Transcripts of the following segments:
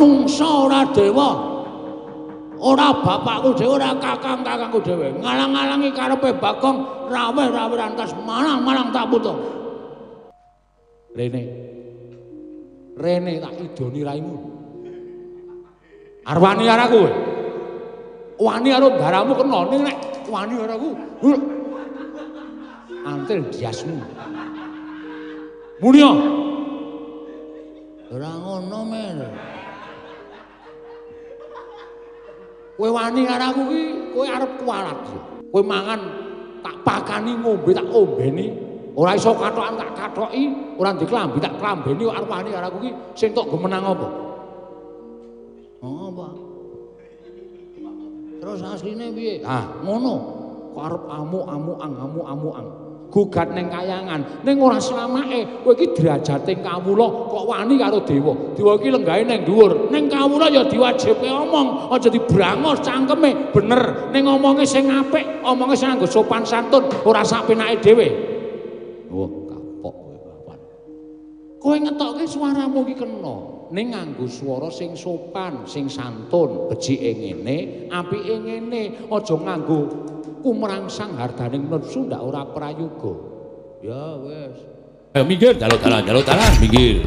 menungsa ora dewa. Ora bapakku dhewe, ora kakang-kakangku dhewe. Ngalang-alangi karepe Bagong, raweh-raweh rantas malang-malang tak putung. Rene tak idoni raimu. Arep wani karo kowe. Wani karo daramu kena ning nek wani karo aku. Antil diasmu. Mulya. Ora ngono men. Kowe wani karo aku ki, kowe arep kualat. Kowe mangan tak pakani ngombe tak ombeni. Ora iso kathokan tak kathoki, ora ndek klambi tak klambeni kok arep wani karo aku ki sing tok gemenang apa? Apa? Terus asline piye? Ah, ngono. Kok arep amu-amu-ang. Gugat ning kayangan, ning ora slamake. Kowe iki derajate kawula kok wani karo dewa. Dewa iki lenggahe ning dhuwur. Ning kawula ya diwajibke omong, aja dibrangos cangkeme, bener. Ning omonge sing apik, omonge sing nganggo sopan santun, ora sak penake dhewe. Wah, kapok kowe papan. Kowe ngetokke swaramu iki kena, ning nganggo swara sing sopan, sing santun, becike ngene, apike ngene, aja nganggo kumrangsang hardaning nepsu ndak ora prayoga. Ya wis. Ayo minggir, jaluk dalan, minggir.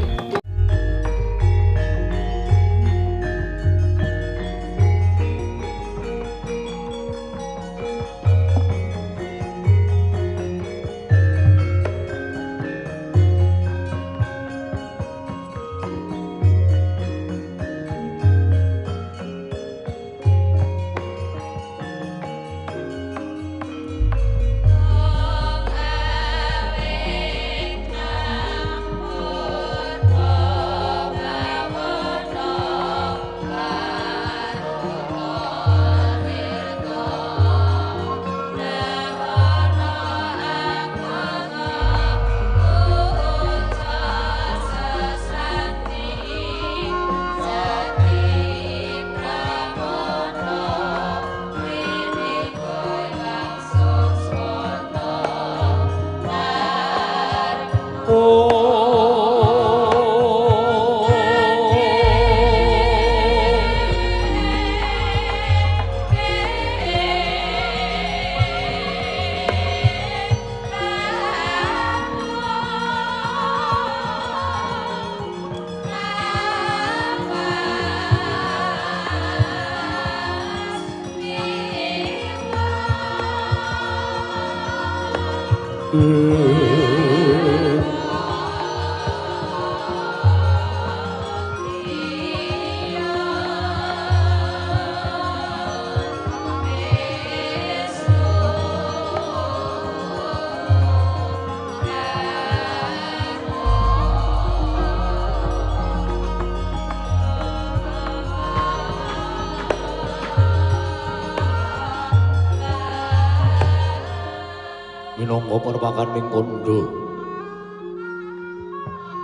Minangka perpakan ning kondo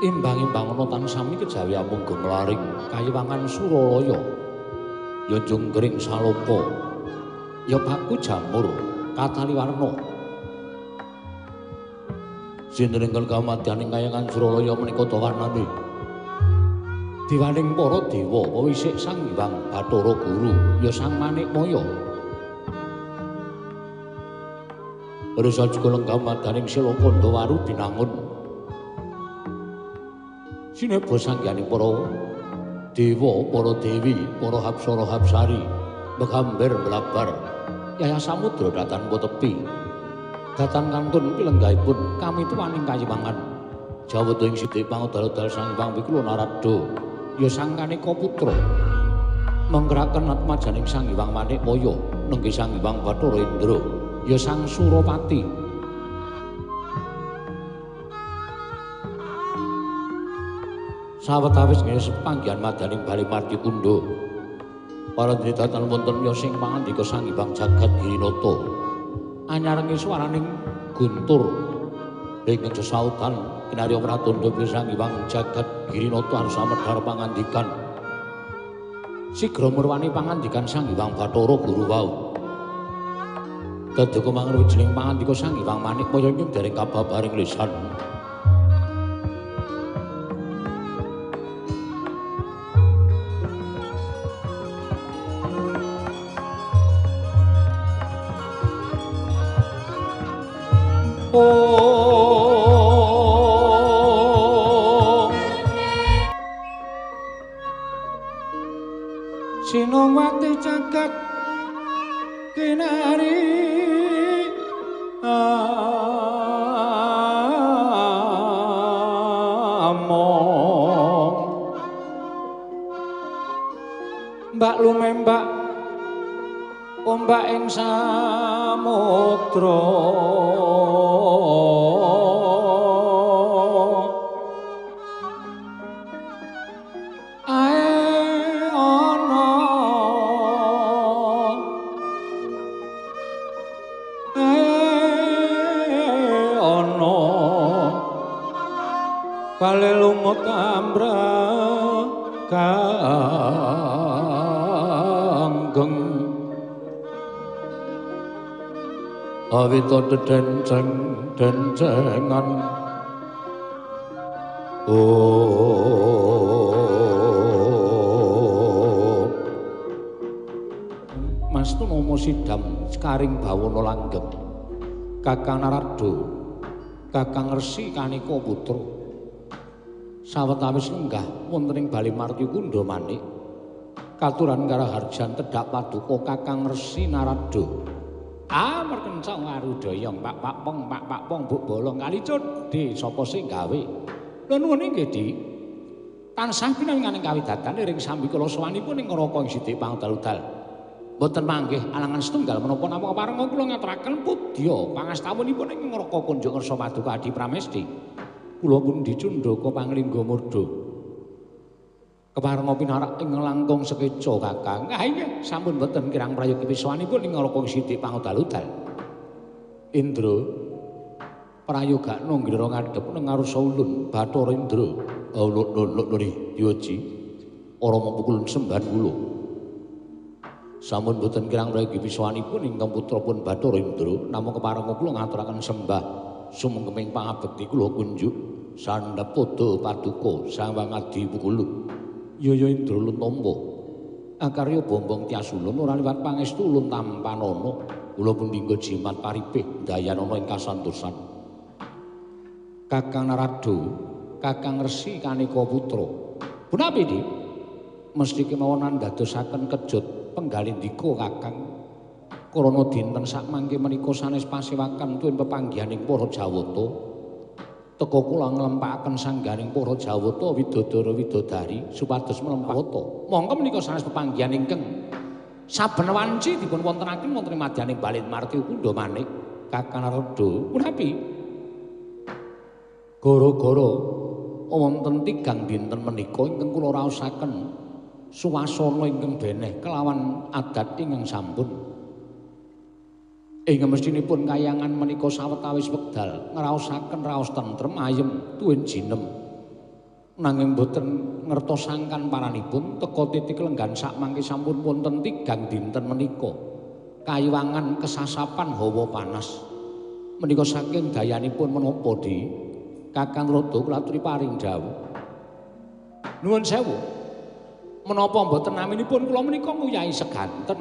imbang-imbang ana tan sami kejawi amung gemlaring kayiwangan Suralaya ya junggring saloka ya baku jamur kataliwarna sinrenggel kamadyaning kayangan Suralaya menika tawarnane diwaning para dewa pawisik Sang Hyang Bathara Guru ya Sang Manikmaya Rasa juga lengkap madaning sila Pandawaru binangun sinebo sangganing para dewa, para dewi, para hapsara hapsari megamber melabar yaya samudra datan tepi datan kantun pilenggahipun kami tuwaning kayiwangan jawata ing sithik pangodal-odal Sang Hyang Wikula Narada ya Sang Kanika Putra menggerakkan atmajaning Sang Hyang Manikmaya nenggih Sang Hyang Bathara Indra ya Sang Surapati sawetawis ngene sepanggihan madaning bali margi kundha para dritatan wonten ya sing pangandika Sang Hyang Jagat Girinata anyarengi swaraning guntur ing sesautan kinarya pratandha Sang Hyang Jagat Girinata arsa medhar pangandikan sigra murwani pangandikan Sang Hyang Bathara Guru wau Kadya mangun wijining pangandika Sang Hyang Manikmaya ing dereng kababaring lisan. Oh Sinowati jagat kinari among mbak lumembak ombak ing samudra Bale lumut ambraganggeng awita denceng-dencengan oh Mastu Nomo Sidam Karing Bawana Langgeng Kakang Narada Kakang Resi Kanika Putra sawetawis lenggah wonten ing Bali Marti Kundha Manik katuran Karaharjan tedhak paduka Kakang Resi Narada merkenca ngarudaya Pak Pong Mbok Bolong kali codhe sapa sing gawe lha nuwun inggih Di tansah pinanganing kawidatan ing sambi kula sawanipun ing neraka ing sithik pangdal-dal mboten manggih alangan setunggal menapa namung parenga kula ngaturaken pudya pangastawunipun ing neraka kunjuk ngersa paduka Adi Pramesti kula pun dicundhaka panglingga murda keparenga pinarak ing langkung sekeca Kakang inggih sampun boten kirang prayogi pisanipun ing neraka sithik pangudal-udal Indra prayogakna ngira ngadhep ning ngarsa ulun Bathara Indra lho Dioji ora mupukul sembahan kula sampun boten kirang prayogi pisanipun ingkang putrapun Bathara Indra namung keparenga kula ngaturaken sembah sumengkeming pangabekti kula kunjuk sandhap pada paduka sawang adi pukulu yaya Indra Luntomba akarya bombong tiasulun ora liwat pangestu ulun tampanana kula pun dinggo jimat paripih dayanana ing kasantosan Kakang Narada Kakang Resi Kanika Putra punapi Di mesti kemawon ndadosaken kejut penggalindika Kakang krana dinten sakmangke menika sanes pasewakan tuwin pepanggihaning para Jawata teka kula nglempakaken sangganing para Jawata widodara widodari supados mlempata monggo menika sanes pepanggihan ingkang saben wanci dipun wontenaken wonten ing madyaning Bali Marti Kundha Manik Kakang Narada punapi gara-gara wonten tigang dinten menika ingkang kula raosaken suwasana ingkang beneh kelawan adat ingkang sampun ing mestinipun kayangan menika sawetawis wekdal ngraosaken raos tentrem ayem tuwin jinem nanging boten ngertosaken paranipun teka titik lenggan sakmangke sampun wonten tigang dinten menika kayiwangan kesasapan hawa panas menika saking dayanipun menapa Di Kakang Rada kula aturi paring dawuh nuwun sewu menapa mboten naminipun kula menika nguyahi seganten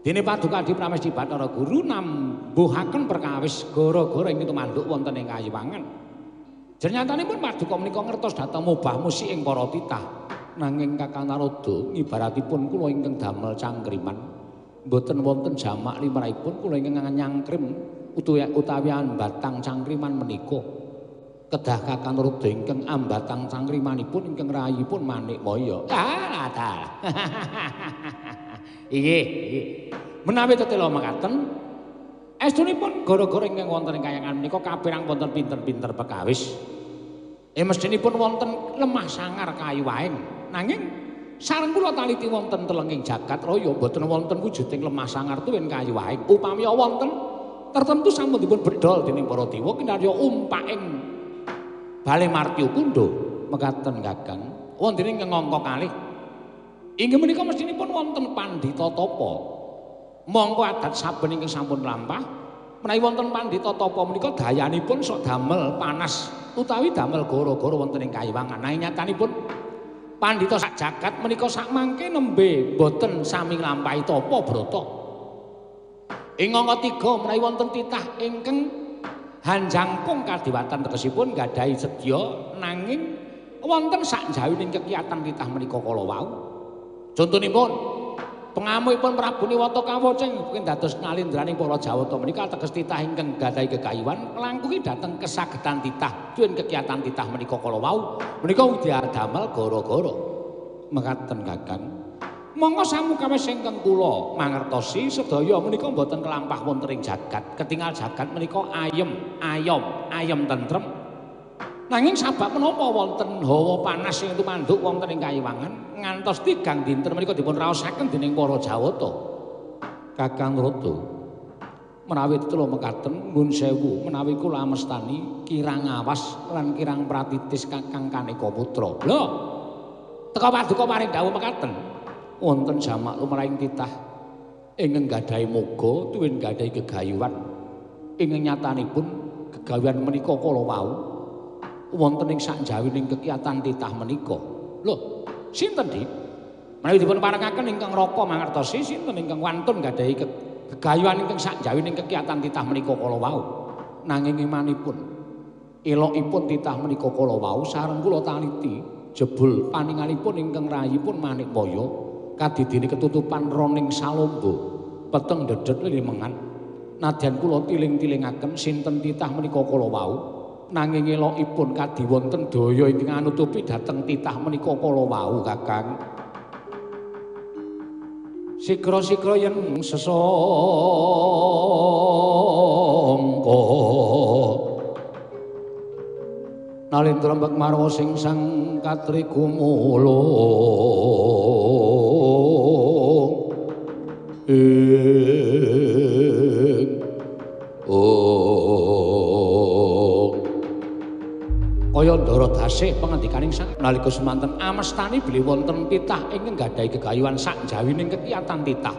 dene paduka Adi Pramesti Bathara Guru nambuhaken perkawis gara-gara ing tumanduk wonten ing kayiwangan. Jernyatanipun paduka menika ngertos dhateng mubah musik ing para titah. Nanging Kakang Narada ngibaratipun kula ingkang damel cangkriman mboten wonten jamak limrahipun kula ingkang nyangkrim utawi ambatang cangkriman menika. Kedah Kakang Narada ingkang ambatang cangkrimanipun ingkang rayipun Manik Maya. Ladal. Inggih. Menawi tetela mekaten estunipun gara-gara ingkang wonten ing kayangan menika kapirang wonten pinter-pinter pekawis. Mestinipun wonten lemah sangar kayiwaing. Nanging sareng kula taliti wonten telenging jagat raya boten wonten wujuding lemah sangar tuwin kayiwaing. Upami wonten tertentu sampun dipun bedol dening para dewa kinarya umpaking Bali Marti Kundha mekaten Kakang. Wonten ing ngangka kalih inggih menika mestinipun wonten pandhita tapa. Mongko adat saben ingkang sampun lampah menawi wonten pandhita tapa menika dayanipun sok damel panas utawi damel gara-gara wonten ing kayiwangan. Nanging nyatanipun pandhita sak jagat menika sak mangke nembe boten sami nglampahi tapa brata. Ing angka 3 menawi wonten titah ingkang Hanjangkung kadiwatan tegesipun gadhahi sedya nanging wonten sakjawining kekiyatan titah menika kala wau. Contonipun pengamukipun Prabu Niwata Kawacing mungkin dados ngalindraning para Jawata menika teges titah ingkang gadhahi gegayuhan nglangkungi dhateng kesagedan titah duwen kekiyatan titah menika kala wau. Menika widya damel gara-gara mekaten Kakang. Monggo samukawis ingkang kula mangertosi sedaya menika boten kelampah wonten ing jagat. Ketingal jagat menika ayem tentrem. Nanging sabab menapa wonten hawa panas sing tumanduk wonten ing kayiwangan ngantos 3 dinten menika dipun raosaken dening para Jawata. Kakang Rata menawi tetelo mekaten nuwun sewu menawi kula mestani kirang awas lan kirang pratitis Kakang Kaneka Putra. Lho, teka paduka paring dawuh mekaten. Wonten jamak lumrahing titah ingkang gadhahi moga tuwin gadhahi gegayuhan ingkang nyatanipun gegawean menika kala wau wonten ing sakjawining kekiyatan titah menika. Lho, sinten Dik? Menawi dipun parengaken ingkang Raka mangertosi sinten ingkang wantun gadhahi gegayuhan ingkang sakjawining kekiyatan titah menika kala wau. Nanging imanipun elokipun titah menika kala wau sareng kula taliti jebul paninganipun ingkang rayipun Manikmaya kadidine ketutupan roning salomba peteng dedet lilimengan nadyan kula tiling-tilingaken sinten titah menika kala wau nanging elokipun kadi wonten daya ingkang anutupi dhateng titah menika kala wau Kakang. Sigra-sigra yen sesangka nalendra mbek marwa sing sang katri kumulung kaya ndara dasih pangandikaning sang nalika semanten amestani bilih wonten titah ingkang gadhahi gegayuhan sakjawining kekiyatan titah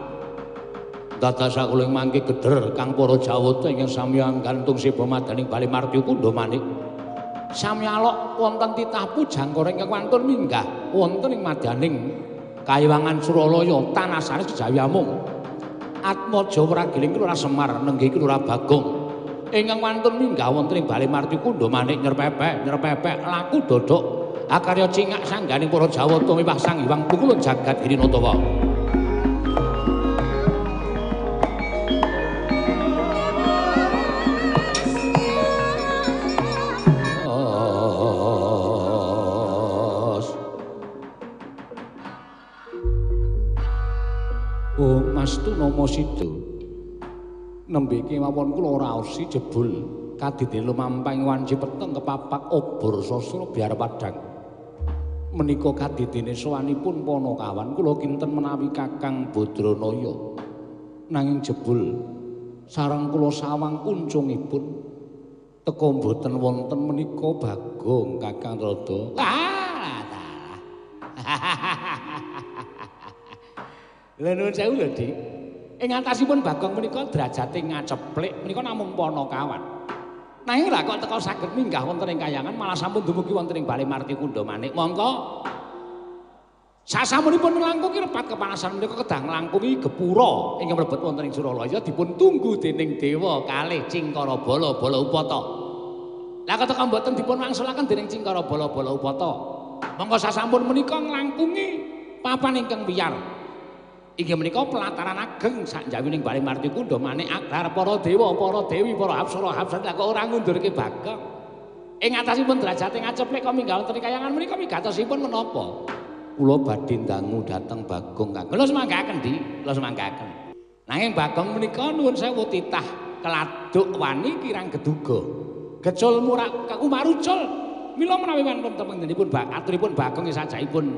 dados sakuling mangke geder kang para Jawata ingkang sami gantung seba madaning Bali Martya Kundha Manik sami alok wonten titah pujangkara ingkang wantun minggah wonten ing madyaning kayiwangan Suralaya tanah sanes kejawi amung Atmaja Pragiling Kelurahan Semar Nenggi Kelurahan Bagong ingkang wantun minggah wonten ing Bali Martya Kundha Manik nyerpepek laku dodok akarya cingak sangganing para Jawata miwah Sang Hyang Pukulun jagat Hirinatawa. Mastu nama sida nembe kemawon kula raosi jebul kadidene lumampahing wanci peteng kepapak obor sastra biar padhang menika kadidene sowanipun Panakawan kula kinten menawi Kakang Badranaya nanging jebul sareng kula sawang kuncungipun teka mboten wonten menika Bagong Kakang Rada. Lha nuwun sewu lho Dik. Ing atasipun Bagong menika derajate ngaceplik menika namung Panakawan. Nanging lha kok teka saged minggah wonten ing kayangan malah sampun dumugi wonten ing Bali Martya Kundha Manik. Monggo sasampunipun nglangkungi repat kepanasan menika kedah nglangkungi gepura ingkang mlebet wonten ing Suralaya dipun tunggu dening dewa kalih Cingkara Bala Upata. Lah kok teka mboten dipun wangsulaken dening Cingkara Bala Upata. Monggo sasampun menika nglangkungi papan ingkang wiyar. Inggih menika pelataran ageng sakjawining Bali Martya Kundha Manik agar para dewa, para dewi, para apsara hapsat kok ora ngundurke Bagong. Ing atasipun derajate ngaceplik kok minggah wonten kayangan menika migatosipun menapa? Kula badhe ndangu dhateng Bagong Kang. Kula semanggaken Di, kula semanggaken. Nanging Bagong menika nuwun sewu titah keladuk wani kirang geduga. Gecul murak kumarucul. Mila menawi wonten temenipun aturipun Bagong sajaipun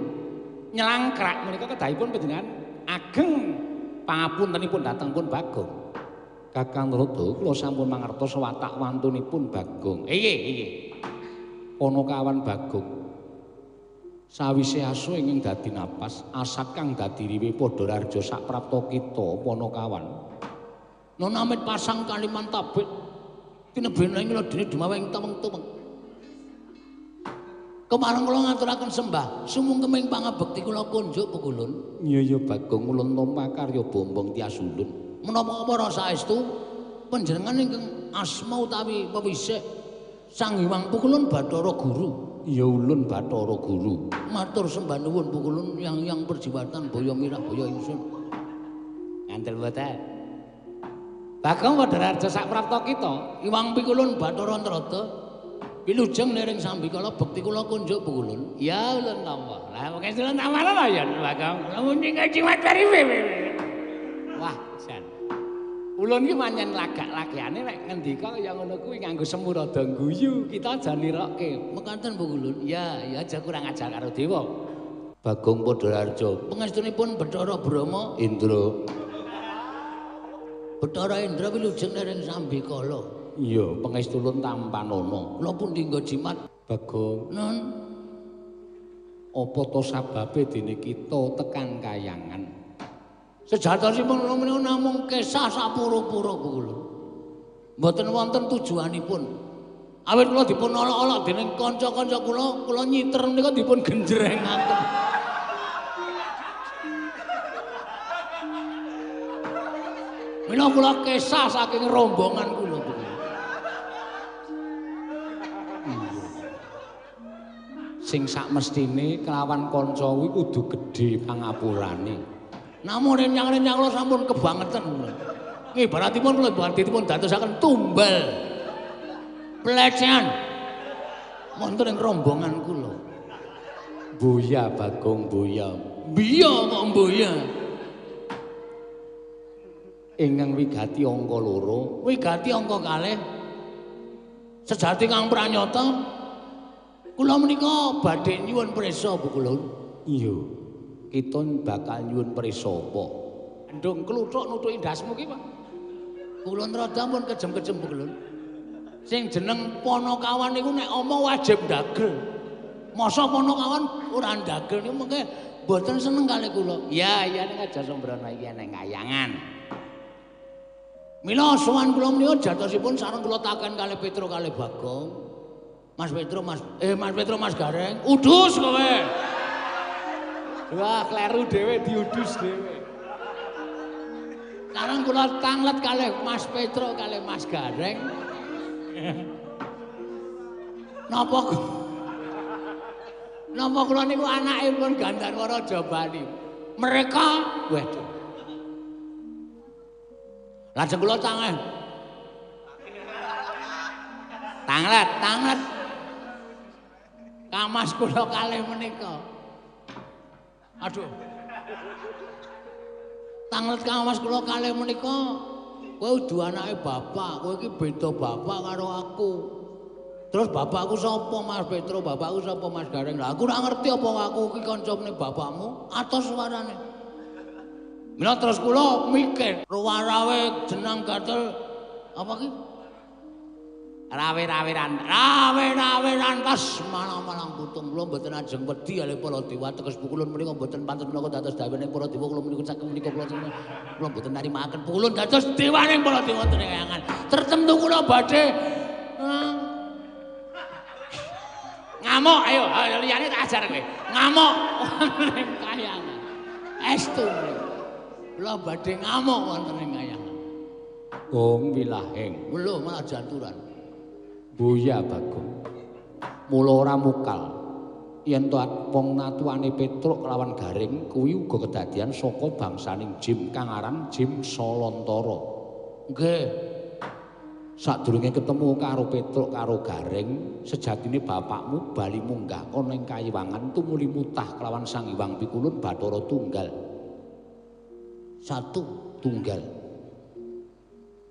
nyelangkrak menika kedahipun panjenengan ageng pangapuntenipun dhateng pun Bagong. Kakang Rada kula sampun mangertos watak wantunipun Bagong. Nggih. Panakawan Bagong. Sawise asu ingkang dadi napas, asat kang dadi riwe padha rarja sak prapta kita Panakawan. Nona amit pasang kaliman tabit tinebena ing ladene dumaweng taweng-taweng. Kemareng kula ngaturaken sembah, sumungkeming pangabekti kula kunjuk pukulun. Iya Bagong ulun tampa karya bombong tias ulun. Menapa para saestu panjenengan ingkang asma utawi pewisik Sang Hyang Pukulun Bathara Guru. Ya ulun Bathara Guru. Matur sembah nuwun Pukulun yang perjiwatan boyo mirah boyo ingsun. Nganten mboten. Bagong Padhararja sak prapta kita, Hyang Pukulun Bathara Antrata wilujeng nering sambikala bekti kula kunjuk Pukulun. Ya ulun tampa. Lah pokoke ulun tamana lho ya Bagong. Lamun ning jimat bari. Wah, jan. Ulun ki pancen lagak-lagane nek ngendika kaya ngono kuwi nganggo semurada guyu, kita aja nirokke. Mekaten Pukulun. Ya aja kurang ajar karo dewa. Bagong Padhararja. Pangestunipun Bathara Brahma, Indra. Bathara Indra wilujeng nering sambikala. Iya, pangestu ulun tampanana. Kula pun dinggo jimat. Bagong. Nun. Apa to sababe dene kita tekan kayangan? Sejatosipun menika namung kesah sapura-pura Pukulun. Mboten wonten tujuanipun. Awit kula dipun olok-olok dening kanca-kanca kula nyiter menika dipun genjrengaken. Mila kula kesah saking rombongan kula Pukulun. Sing sak mestine kelawan kanca kuwi kudu gedhe pangapurane. Namun renyang-renyang kula sampun kebangetan kula. Ibaratipun kula dipun dadosaken tumbal pelecehan wonten ing rombongan kula. Boya Bagong boya. Biya kok mboya. Ingkang wigati angka 2, wigati angka 2. Sejati kang pranyata kula menika badhe nyuwun prisa Pukulun. Iya. Kita bakal nyuwun prisa apa? Ndung kluthuk nutuki ndasmu ki, Pak. Kulon rada pun kejem-kejem Pukulun. Sing jeneng Panakawan niku nek omong wajib ndagel. Masa Panakawan ora ndagel niku mengke mboten seneng kalih kula. Ya ning aja sembrono iki ning kayangan. Mila sowan kula menika jatosipun sareng kula taken kalih Petro kalih Bagong. Mas Petro Mas Gareng, udus kowe. Wah, kleru dhewe diudus dhewe. Sekarang kula tanglet kalih Mas Petro kalih Mas Gareng. Napa kula niku anakipun Gandharwa Raja Bali. Mereka waduh. Lajeng kula tanglet. Kamas kula kalih menika. Aduh. Tanglet kamas kula kalih menika, kowe udu anake bapak, kowe iki beda bapak karo aku. Terus bapakku sapa Mas Petro, bapakku sapa Mas Gareng. Lah aku ora ngerti apa aku iki kancane bapakmu atos suarane. Mila terus kula mikir, ruwarawe jeneng gatel apa ki? Rawe-raweran tas malang-malang putung kula mboten ajeng wedi kalih para dewa teges Pukulun menika mboten pantun menapa dados dawening para dewa kula menika saking menika kula mboten narimaken Pukulun dados dewaning para dewa wonten ing kayangan. Tertentu kula badhe ngamuk ayo liyane tak ajar kowe. Ngamuk ning kayangan. Estu kula badhe ngamuk wonten ing kayangan. Gong wilaheng. Lho malah janturan. Boya Bagong. Mula ora mukal. Yen to wong natuane Petruk kelawan Gareng kuwi uga kedadian saka bangsaning Jim kang aran Jim Salantara. Nggih. Sadurunge ketemu karo Petruk karo Gareng, sejatine bapakmu bali munggah ana ing kayiwangan tumuli mutah kelawan Sang Hyang Pikulun Bathara Tunggal. Satu tunggal.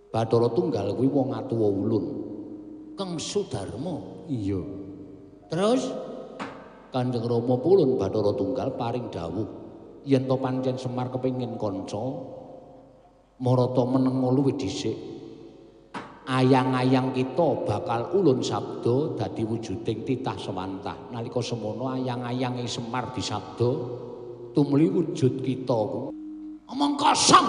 Bathara Tunggal kuwi wong atuwa ulun. Kang Sudarma. Iya. Terus Kanjeng Rama Pulun Bathara Tunggal paring dawuh yen to pancen Semar kepengin kanca marata meneng luwih dhisik. Ayang-ayang kita bakal ulun sabda dadi wujuding titah semantah. Nalika semono ayang-ayange Semar disabda tumuli wujud kita ku. Omong kosong.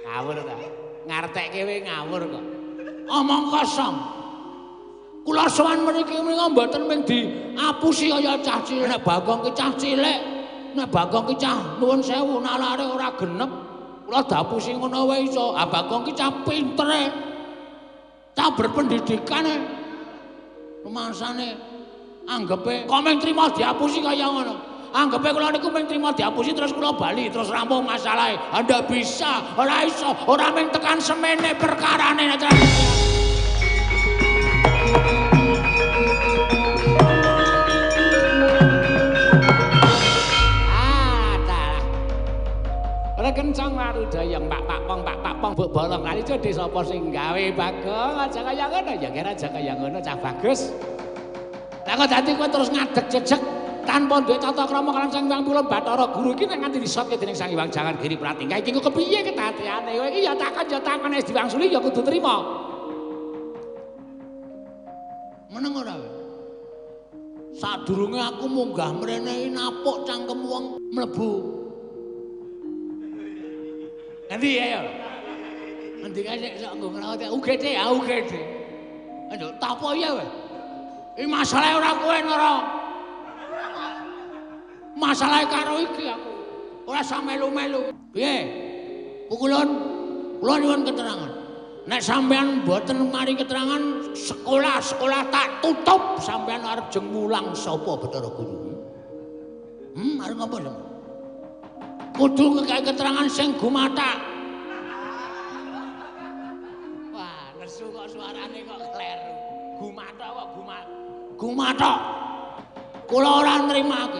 Ngawur ta. Ngartekke kowe ngawur kok. Omong kosong. Kula sowan mriki menika mboten mung diapusi kaya cah cilik. Nek Bagong ki cah cilik, nek Bagong ki cah nuwun sewu nalare ora genep, Kula dapusi ngono wae iso. Ah Bagong ki cah pintere. Cah berpendidikane. Rumangsane anggepe kok mung trima diapusi kaya ngono. Anggepe kula niku mung trima diapusi terus kula bali terus rampung masalahe. Anda bisa, ora iso, ora mung tekan semene perkarane. Kencang laru dayang pak pong mbok bolong kali jodhe sapa sing gawe Bagong aja kaya ngono ya kira aja kaya ngono cah bagus. Lah kok dadi kowe terus ngadeg jejeg tanpa duwe tata krama kaliyan Sang Hyang Wulu Bathara Guru iki nek nganti disotke dening Sang Hyang Jangan Giri Pratingga iki kok kepiye ketatiane kowe iki ya takon wis diwangsuli ya kudu trima. Meneng ora kowe? Sadurunge aku munggah mrene napuk cangkem wong mlebu. Nanti ya, nanti kasih sok nggo nglawat UGD ya UGD. Aduh, tak apa ya weh. Ini masalah ora kowe Nara. Masalah karo iki aku. Ora sak melu-melu. Piye? Kula nyuwun keterangan. Nek sampean mboten mari keterangan sekolah tak tutup sampean arep jeng mulang sapa Bathara Guru. Arep ngapa sampean? Kudu ngekek keterangan sing gumathak. Wah, nesu kok suarane kok kleru. Gumathak kok gumathak. Kula ora nrimake.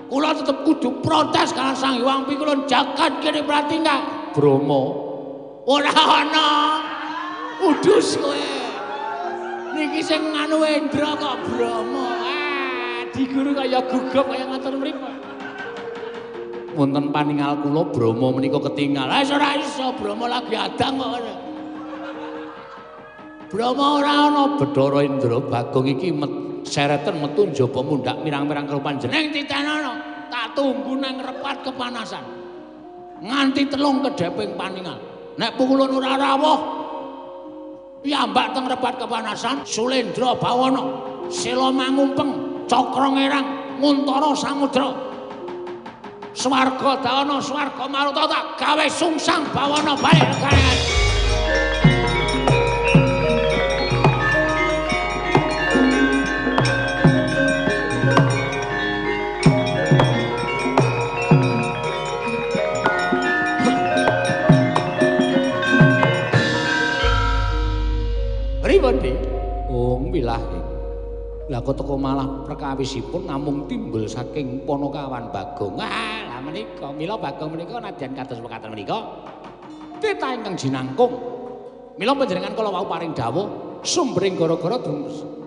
Kula tetep kudu protes karo Sang Hyang Pikulun Jagat Giri Pratingga. Bromo. Ora ana. Udus kowe. Niki sing nganu Endra kok Bromo. Di guru kaya gugup kaya ngatur mriku. Wonten paningal kula Bromo menika ketingal. Ora iso Bromo lagi adang kok. Bromo ora ana Bathara Indra Bagong iki sereten metu njaba mundhak mirang-mirang karo panjenengan titenono. Tak tunggu nang repat kepanasan. Nganti telung kedheping paningal. Nek pukulun ora rawuh ya mbak teng repat kepanasan Sulendra Bawana Sila Mangumpeng Cakra Ngerang Nguntara Samudra Swarga Dawana Swarga Maruta tak gawe sungsang Bawana bali negara. Pripun, oh milahe. Lah kok teko malah perkawisipun namung timbul saking Panakawan Bagong. Lah menika mila Bagong menika nadyan kados mekaten menika titah ingkang jinangkung. Mila panjenengan kala wau paring dawuh sumbering gara-gara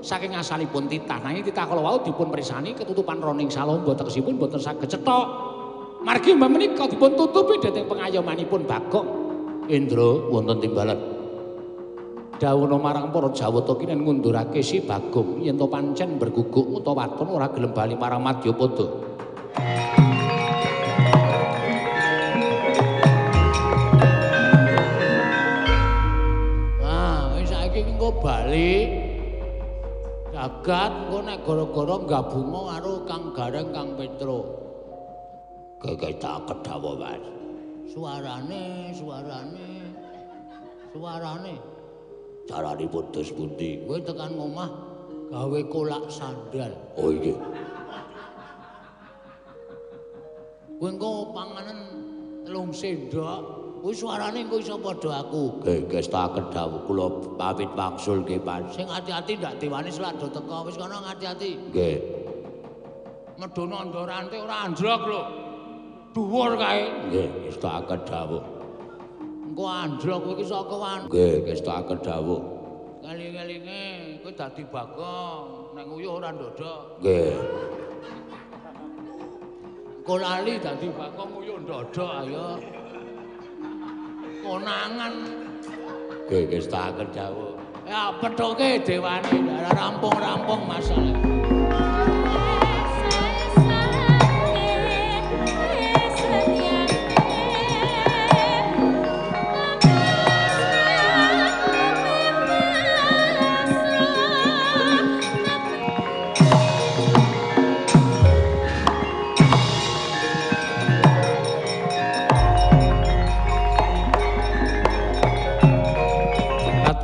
saking asalipun titah. Nanging titah kala wau dipun prisani ketutupan roning salomba tegesipun boten saged cetha. Margi mbah menika dipun tutupi dhateng pengayomanipun Bagong. Indra wonten timbalan. Dawuhna marang para Jawata kinen ngundurake si Bagong yen to pancen berguguk utawa waton ora gelem bali marang Madyapada. Wis saiki engko bali. Jagat engko nek gara-gara gabunga karo Kang Gareng Kang Petro. Keke tak kedhawa Mas. Suarane. Carane putus pundi? Kowe tekan omah gawe kolak sandal. Oh iya. Kowe engko panganan telung sendok, kuwi suarane engko iso padha aku. Geges tak kedhawuh kula pamit wangsul nggih, Pak. Sing ati-ati ndak diwani selak do teko, wis kono ngati-ati. Nggih. Medhono ndorante ora anjlok lho. Dhuwur kae. Nggih, wis tak kedhawuh. Engko anjlok kowe iki saka wan. Nggih, wis tak kedhawuh. Kali-kalinge kowe dadi Bagong, nek nguyuh ora ndodok. Nggih. Engko lali dadi Bagong nguyuh ndodok ayo. Konangan. Nggih, wis tak kedhawuh. Ya pethoke dewane rampung-rampung masalah.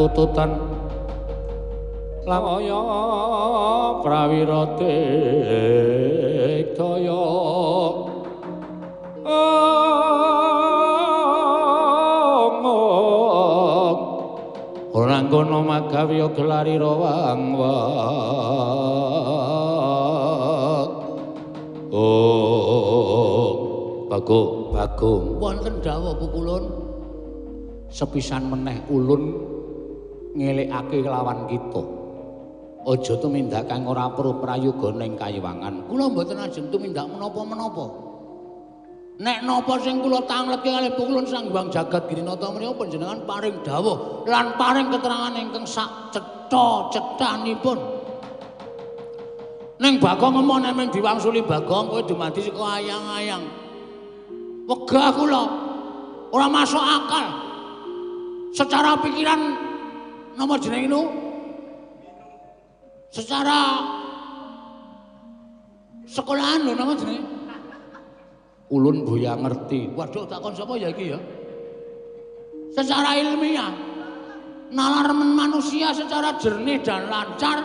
katututan lamaya prawira daya ora ngono magawiya gelari rawang Bagong wonten dawuh pukulun sepisan meneh ulun ngelekake lawan kita aja tumindak kang ora perlu prayoga ning kayiwangan kula mboten ajeng tumindak menapa-menapa nek napa sing kula tangleti kalih pukulun Sang Hyang Jagat Girinata menika panjenengan paring dawuh lan paring keterangan ingkang sak cetha-cethanipun ning Bagong emone ming diwangsuli Bagong kowe dumadi saka ayang-ayang wegah kula ora masuk akal secara pikiran napa jeneng itu secara sekolahan lho napa jeneng ulun boya ngerti waduh takon sapa ya iki ya secara ilmiah nalar manusia secara jernih dan lancar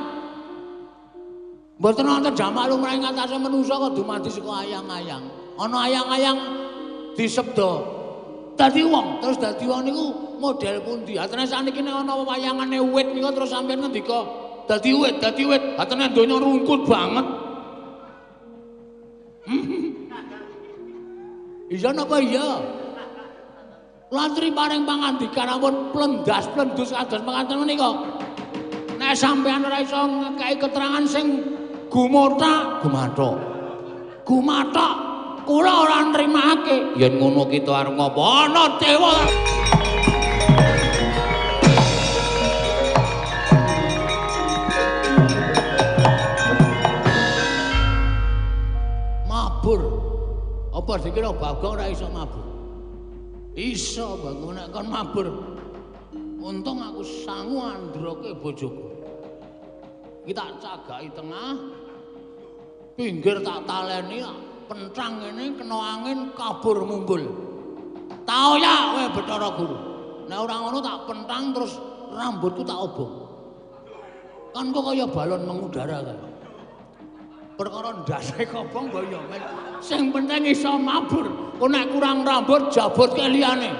mboten wonten jamak lumrahing atase manusa kok dumadi saka ayang-ayang ana ayang-ayang disebda dadi wong terus dadi wong niku model pundi atene saniki nek ana wayangane wit nika terus sampeyan ngendika dadi wit atene donya rungkut banget iya napa iya lantri paring pangandikan ampun plendas-plendus kados mekaten menika nek sampeyan ora iso ngekeki keterangan sing gumathok kula ora nrimake yen ngono kita arep ngopo ana dewa mabur apa dikira Bagong ora iso mabur iso Bagong nek kon mabur untung aku sangu androke bojoku iki tak cagaki tengah pinggir tak taleni pentang ngene kena angin kabur mumbul. Tau ya kowe Bathara Guru. Nek ora ngono tak pentang terus rambutku tak obong. Kan kok kaya balon mengudara kae. Perkara ndase kobong kok ya men. Sing penting iso mabur. Kok nek kurang rambut jabut ke liyane.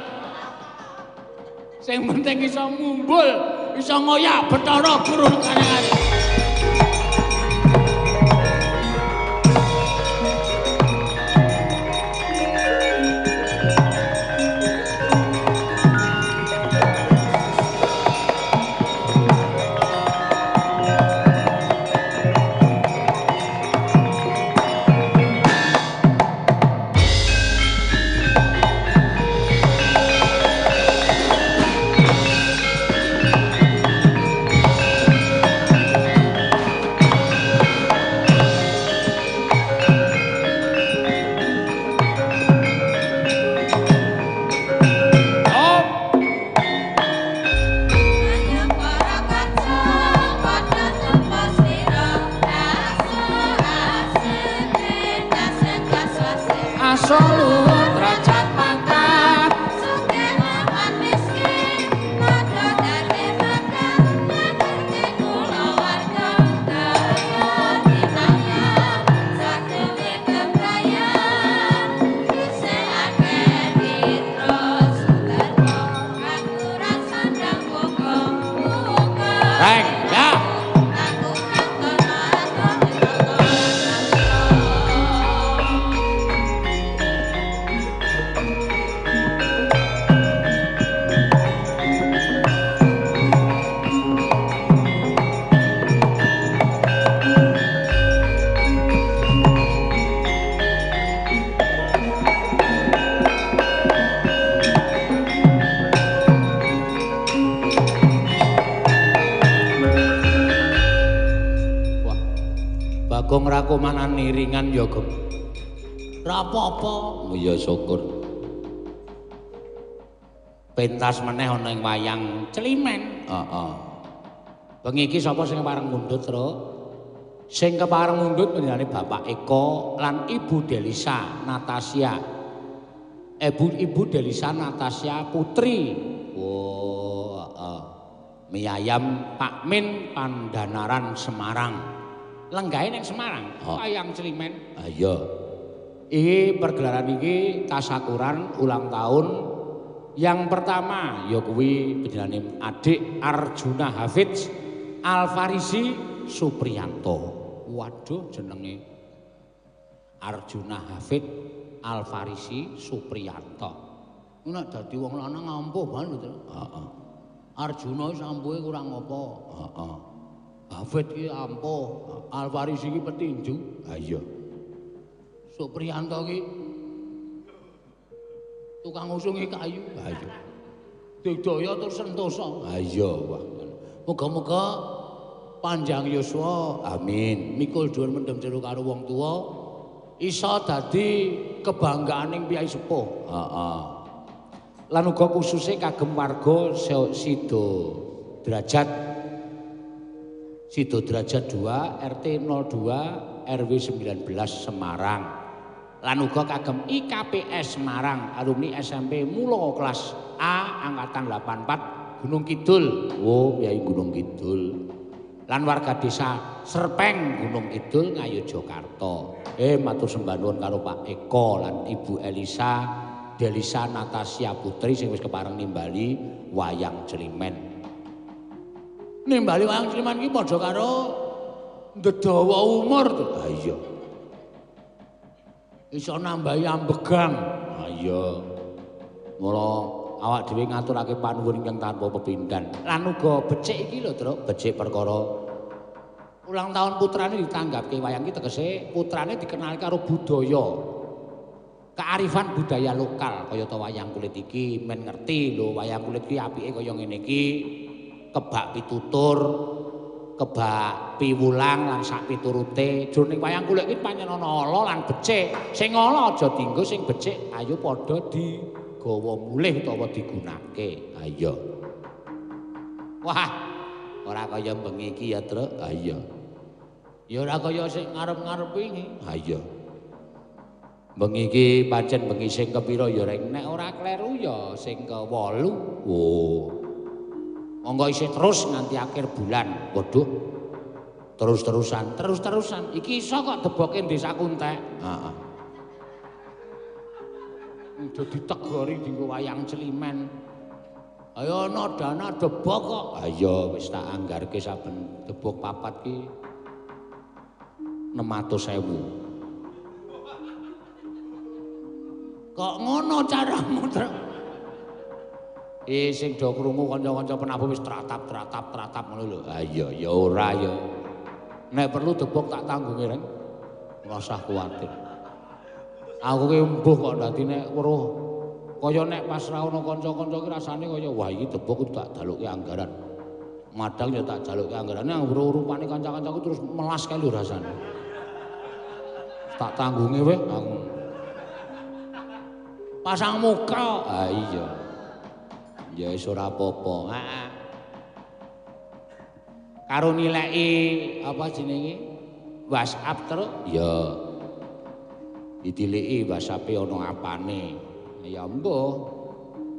Sing penting iso mumbul, iso ngoyak Bathara Guru kane-kane. Bagong rakumanan niringan ya, Gong. Ra apa-apa. Oh ya syukur. Pentas meneh ana ing wayang Celimen. Heeh. Bengi iki sapa sing pareng mundhut, Tru? Sing kepareng mundhut panjenengane Bapak Eko lan Ibu Delisa Natasha. Ibu Delisa Natasha Putri. Oh, heeh. Mie ayam Pak Min Pandanaran Semarang. Lenggahe ning Semarang, wayang Celimen. Ah iya. Iki pergelaran iki tasakuran ulang tahun yang pertama ya kuwi panjenengane adik Arjuna Hafidz Alfarisi Supriyanto. Waduh jenenge Arjuna Hafidz Alfarisi Supriyanto. Nek dadi wong lanang ampuh banget lho. Heeh. Arjuna wis ampuhe kurang apa? Heeh. Hafidz ki ampuh, Alfarisi ki petinju. Ah iya. Supriyanto ki tukang usungi kayu. Ah iya. Digdaya tur sentosa. Ah iya, wah. Muga-muga panjang yuswa, Amin. mikul dhuwur mendem jero karo wong tuwa, isa dadi kebanggaan ing piyai sepuh. Heeh. Lan uga khususe kagem warga Sido Derajat 2 RT 02 RW 19 Semarang. Lan uga kagem IKPS Semarang alumni SMP Mulo kelas A angkatan 84 Gunung Kidul. Oh, Kyai Gunung Kidul. Lan warga desa Serpeng Gunung Kidul Ngayogyakarta. Matur sembah nuwun karo Pak Eko lan Ibu Delisa Natasha Putri sing wis kepareng nimbali wayang Celimen. Nimbali wayang Celimen iki padha karo ndedawa umur to. Ah iya. Iso nambahi ambegang. Ah iya. Mula awak dhewe ngaturake panuwun ingkang tanpa pepindhan. Lan uga becik iki lho, Truk, becik perkara ulang tahun putrane ditanggapke wayang iki tegese putrane dikenalke karo budaya. Kearifan budaya lokal kaya ta wayang kulit iki men ngerti lho wayang kulit iki apike kaya ngene iki. Kebak pitutur, kebak piwulang lan sak piturute. Jroning wayang kulit iki pancen ana ala lan becik. Sing ala aja dienggo, sing becik ayo padha digawa mulih utawa digunakake. Ah iya. Wah, ora kaya bengi iki ya, Truk. Ah iya. Ya ora kaya sing ngarep-ngarep iki. Ah iya. Bengi iki pancen bengi sing kepira ya Reng? Nek ora kleru ya sing ke-8. Oh. Monggo isih terus nganti akhir bulan. Waduh. Terus-terusan. Iki iso kok deboke Desa Kuntek. Heeh. Dadi tegori dienggo wayang Celimen. Ayo ana dana debok kok. Ah iya wis tak anggarke saben Debok papat ki 600.000. Kok ngono caramu, Truk? Sing do krungu kanca-kanca penabuh wis tratap ngono lho. Ah iya ya ora ya. Nek perlu debok tak tanggungi, Reng. Ora usah kuwatir. Aku ki embuh kok dadi nek weruh kaya nek pas ra ono kanca-kanca ki rasane kaya wah iki debok kudu tak jaluke anggaran. Madang ya tak jaluke anggaran. Nek urupane kanca-kancaku terus melas kae lho rasane. Tak tanggungi weh aku. Pasang muka. Ah iya. Ya wis ora apa-apa. Heeh. Karo nilai apa jenenge? WhatsApp terus. Ya. Ditiliki WhatsApp-e ana apane. Ya mbuh.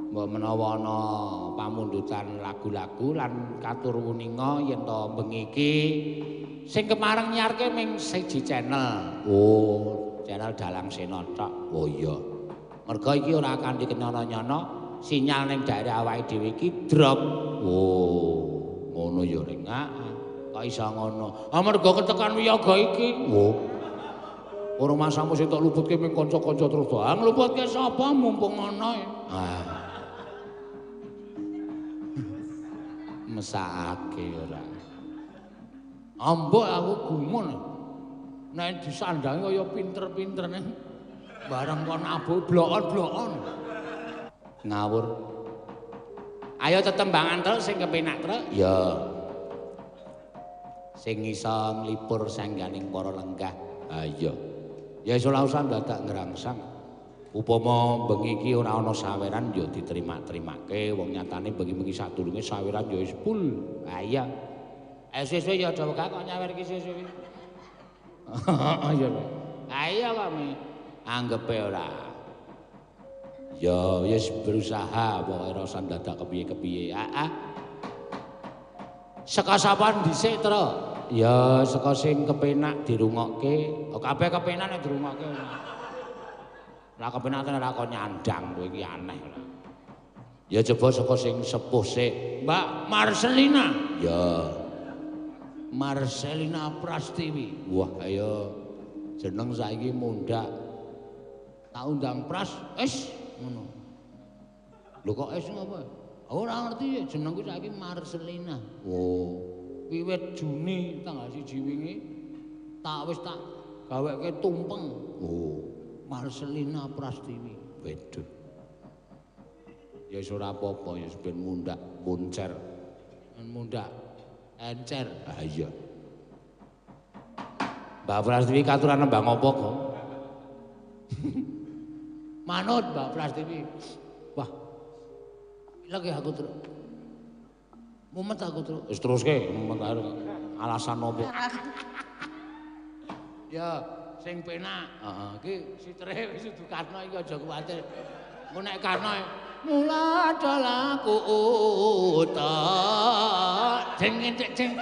Mbok menawa ana pamundutan lagu-lagu lan katur wuninga yen to bengi iki sing kemareng nyiarke ming siji channel. Oh, Channel Dalang Sena tok. oh iya. Merga iki ora kanthi kenyono-nyono, sinyal ning daerah awake dhewe iki drop. Oh, ngono ya Reng. Heeh. Kok iso ngono? Ah merga ketekan wiyaga iki. Oh, Ora masamu sing tok luputke ming kanca-kanca terus to. Ah ngluputke sapa mumpung ana. ah, Mesake ora. Ambok aku gumun. Nek disandangi kaya pinter-pinter ning bareng kon abuh blokon-blokon. ngawur. Ayo tetembangan terus sing kepenak terus. Ya. Sing iso nglipur sangganing para lenggah. Ah iya. Ya iso ora usah dadak ngrangsang. Upama bengi iki ora ana saweran ya diterima-terimake wong nyatane bengi-bengi sadurunge saweran ya wis full. Ha iya. Suwe-suwe ya ada wekah kok nyawer iki suwe-suwe. Iya. Ha iya kok mi anggepe ora. Ya Wis berusaha pokoke ora usah dadak kepiye-kepiye. Heeh. Saka sapa dhisik, Tru? Ya saka sing kepenak dirungokke. Kabeh kepenak nek dirungokke. Lah kepenak tenan ra kok nyandang kowe iki aneh lho. Ya coba saka sing sepuh sik. Mbak Marcelina. Ya. Marcelina Prastiwi. Wah, ayo jeneng saiki mundhak. Tak undang Pras, ngono. Lho kok ngapa? Ora ngerti jenengku saiki Marcelina. Oh. Wiwit Juni tanggal 1 wingi tak gaweke tumpeng. Oh, Marcelina Prastiwi. Weduh. Ya wis ora apa-apa ya ben mundhak puncer. Mundhak encer. Ah iya. Mbak Prastiwi katuran nembang apa kok? Manut Mbak Prastiwi. Wah. Lagi aku terus. Mumet aku terus. Wis teruske, mumet alasan opo? Ya, sing penak. Heeh, iki sitere wis dukarno iki aja kuwatir. Engko nek karno mula dalaku uta. Jeng jeng jeng.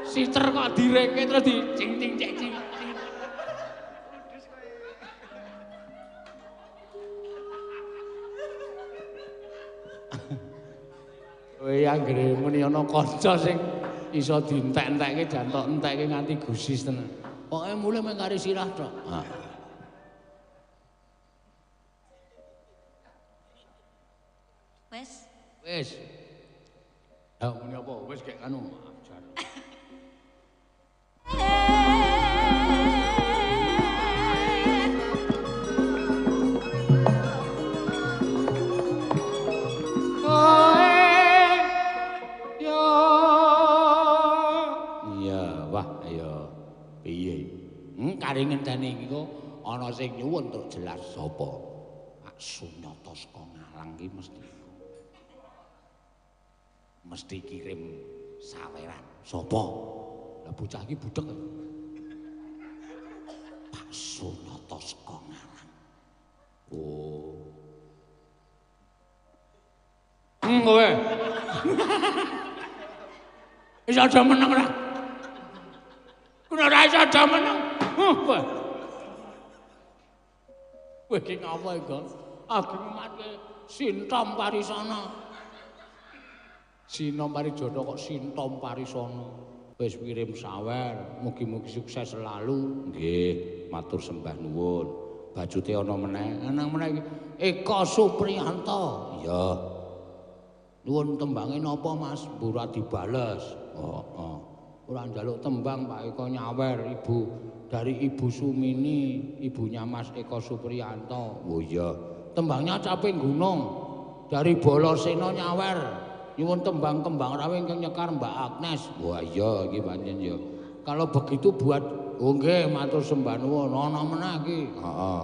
Siter kok direke terus di cing cing cing. Kowe anggere muni ana kanca sing iso dientek-entekke jantok entekke nganti gusis tenan. Pokoke mulih mung kari sirah tok. Wes. Wis. Ya muni apa? Wis gek anu ajar. Kari ngenteni iki kok ana sing nyuwun terus jelas sapa? Pak Sunyata saka Ngalang iki mesti kirim saweran. Sapa? Lah bocah iki budhek. Pak Sunyata saka Ngalang. Oh. Kowe. Wis aja meneng ora. Ora iso aja meneng. Kowe iki ngapa iki? Agi matke Sintom Parisana. Sinom Parijata kok Sintom Parisana. Wis kirim sawer, mugi-mugi sukses selalu. Nggih, matur sembah nuwun. Bajute ana meneh. Ana meneh iki Eka Supriyanto. Iya. Nuwun tembange napa Mas? Ora dibales. Heeh. Ora njaluk tembang Pak Eko nyawer Ibu dari Ibu Sumini, ibunya Mas Eko Supriyanto. Oh iya. Tembangnya Caping Gunung dari Bolosena nyawer. Nyuwun tembang kembang rawe ingkang nyekar Mbak Agnes. Wah iya iki pancen ya. Kalau begitu buat oh nggih matur sembah nuwun ana meneh iki. Heeh.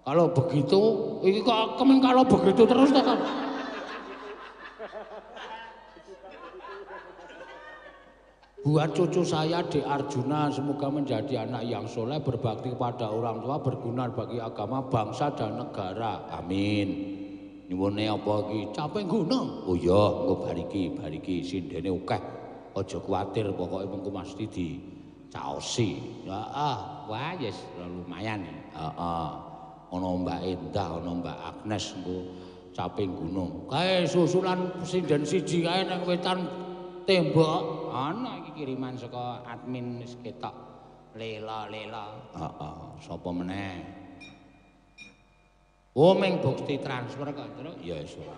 Kalau begitu iki kok kemen kalau begitu terus ta kan. Buat cucu saya Dek Arjuna semoga menjadi anak yang soleh, berbakti kepada orang tua, berguna bagi agama, bangsa dan negara. Amin. Nyuwune apa iki? Caping Gunung. Oh iya, engko bariki sindene akeh. Aja kuwatir pokoke mengko mesti dicaosi. Heeh, wah yes lumayan. Heeh. Ana Mbak Endah, ana Mbak Agnes engko Caping Gunung. Kae susulan sinden siji kae nang wetan tembok. Ana iki kiriman saka admin wis ketok. Lela. Heeh, sapa meneh? Oh, ming bukti transfer kok, Tru? Ya wis ora.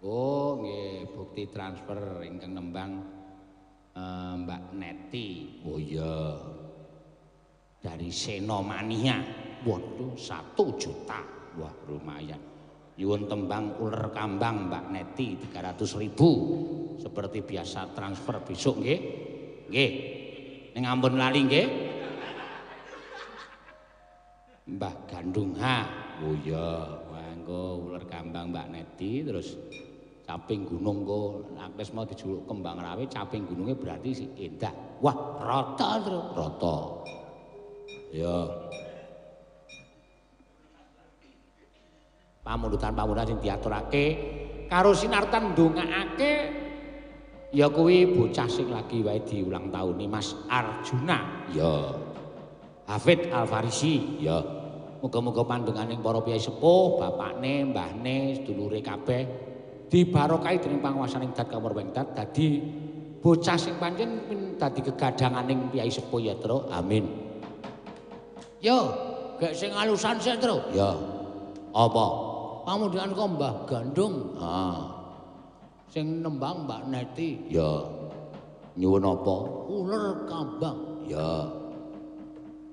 Oh, nggih, bukti transfer ingkang nembang Mbak Neti. Oh iya. Dari Senomania. Waduh, 1 juta. Wah, lumayan. Nyuwun tembang uler kambang Mbak Neti 300.000. Seperti biasa transfer besok nggih. Nggih. Ning ampun lali nggih. Mbah Gandung ha. Oh iya, engko uler kambang Mbak Neti terus Caping Gunung kok Agnes mau dijuluk kembang rawe Caping Gunungnya berarti si Endah. Wah, rata terus. Rata. Ya. pamundutan-pamundutan sing diaturake karo sinartan ndongaake ya kuwi bocah sing lagi wae diulang tahun Mas Arjuna. Ya. Hafid Al-Farisi. Ya. Muga-muga pandunganing para piyai sepuh, bapakne, mbahne, sedulure kabeh dibarokahi dening panguwasaning Dat Kamurwengdat dadi bocah sing pancen dadi kegadanganing piyai sepuh ya, Tru. Amin. Yo, gek sing alusan sik, Tru. Ya. Apa? Pamundutan kok Mbah Gandung. Sing nembang Mbak Neti. Ya. Nyuwun apa? Uler Kambang. Ya.